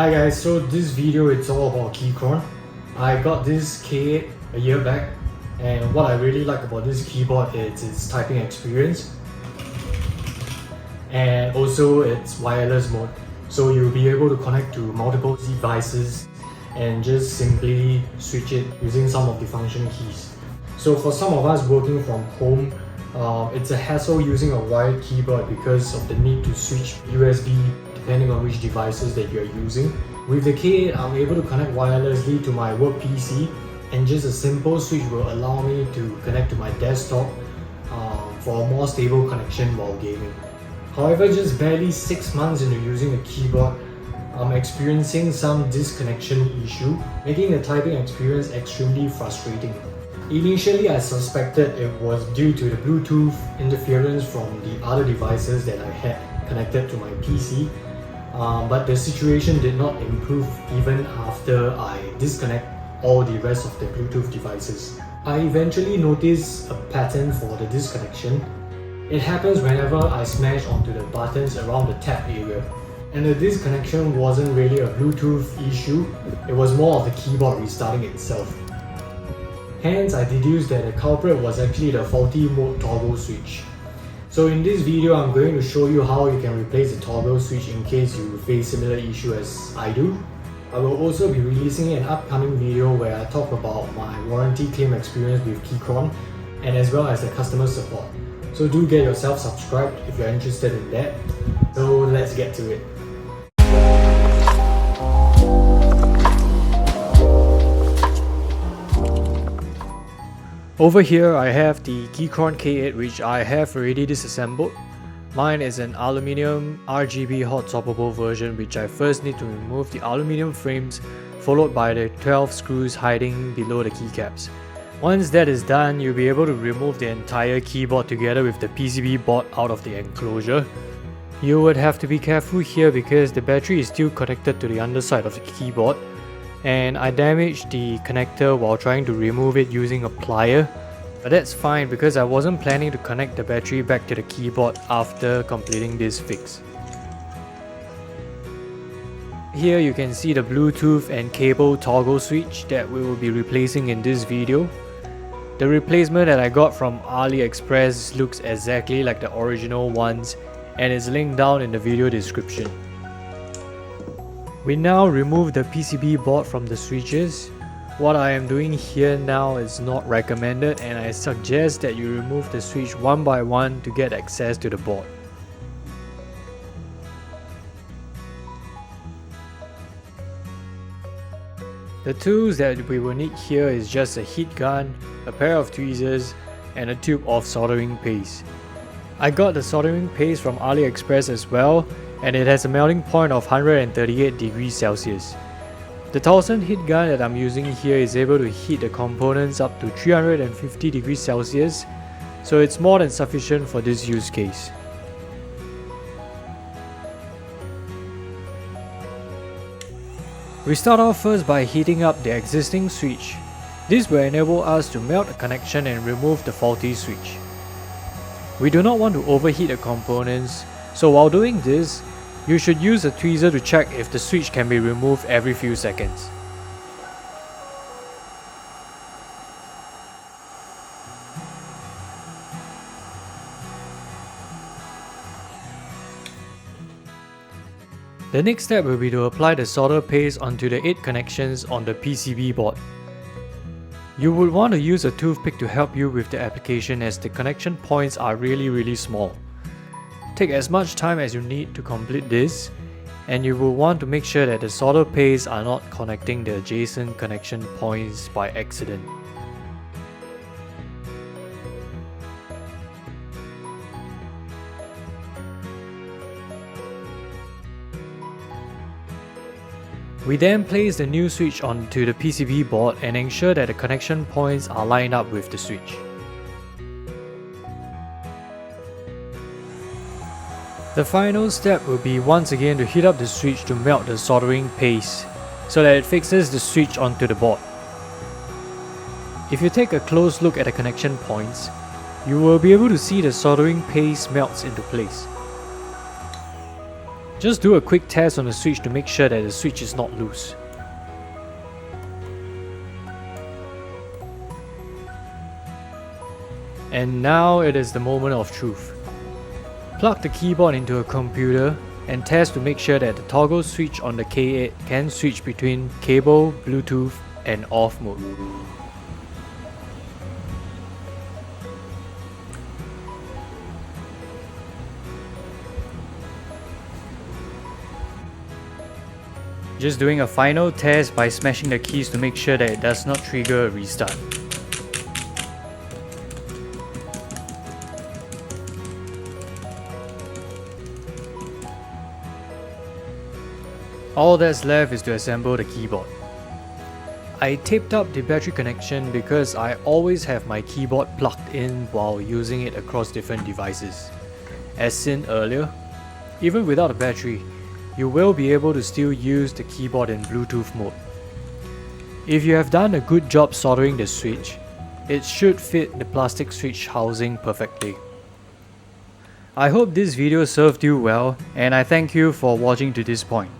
Hi guys, so this video it's all about Keychron. I got this K8 a year back, and what I really like about this keyboard is its typing experience and also its wireless mode. So you'll be able to connect to multiple devices and just simply switch it using some of the function keys. So for some of us working from home, it's a hassle using a wired keyboard because of the need to switch USB depending on which devices that you're using. With the K8, I'm able to connect wirelessly to my work PC, and just a simple switch will allow me to connect to my desktop for a more stable connection while gaming. However, just barely 6 months into using the keyboard, I'm experiencing some disconnection issue, making the typing experience extremely frustrating. Initially, I suspected it was due to the Bluetooth interference from the other devices that I had connected to my PC, but the situation did not improve even after I disconnect all the rest of the Bluetooth devices. I eventually noticed a pattern for the disconnection. It happens whenever I smash onto the buttons around the tab area. And the disconnection wasn't really a Bluetooth issue, it was more of the keyboard restarting itself. Hence, I deduced that the culprit was actually the faulty mode toggle switch. So in this video, I'm going to show you how you can replace the toggle switch in case you face similar issue as I do. I will also be releasing an upcoming video where I talk about my warranty claim experience with Keychron and as well as the customer support. So do get yourself subscribed if you're interested in that. So let's get to it. Over here I have the Keychron K8 which I have already disassembled. Mine is an aluminium RGB hot swappable version which I first need to remove the aluminium frames followed by the 12 screws hiding below the keycaps. Once that is done, you'll be able to remove the entire keyboard together with the PCB board out of the enclosure. You would have to be careful here because the battery is still connected to the underside of the keyboard, and I damaged the connector while trying to remove it using a plier. But that's fine because I wasn't planning to connect the battery back to the keyboard after completing this fix. Here you can see the Bluetooth and cable toggle switch that we will be replacing in this video. The replacement that I got from AliExpress looks exactly like the original ones and is linked down in the video description. We now remove the PCB board from the switches. What I am doing here now is not recommended, and I suggest that you remove the switch one by one to get access to the board. The tools that we will need here is just a heat gun, a pair of tweezers, and a tube of soldering paste. I got the soldering paste from AliExpress as well, and it has a melting point of 138 degrees Celsius. The Towson heat gun that I'm using here is able to heat the components up to 350 degrees Celsius, so it's more than sufficient for this use case. We start off first by heating up the existing switch. This will enable us to melt the connection and remove the faulty switch. We do not want to overheat the components, so while doing this, you should use a tweezer to check if the switch can be removed every few seconds. The next step will be to apply the solder paste onto the 8 connections on the PCB board. You would want to use a toothpick to help you with the application as the connection points are really small. Take as much time as you need to complete this, and you will want to make sure that the solder paste are not connecting the adjacent connection points by accident. We then place the new switch onto the PCB board and ensure that the connection points are lined up with the switch. The final step will be once again to heat up the switch to melt the soldering paste so that it fixes the switch onto the board. If you take a close look at the connection points, you will be able to see the soldering paste melts into place. Just do a quick test on the switch to make sure that the switch is not loose. And now it is the moment of truth. Plug the keyboard into a computer and test to make sure that the toggle switch on the K8 can switch between cable, Bluetooth and off mode. Just doing a final test by smashing the keys to make sure that it does not trigger a restart. All that's left is to assemble the keyboard. I taped up the battery connection because I always have my keyboard plugged in while using it across different devices. As seen earlier, even without a battery, you will be able to still use the keyboard in Bluetooth mode. If you have done a good job soldering the switch, it should fit the plastic switch housing perfectly. I hope this video served you well, and I thank you for watching to this point.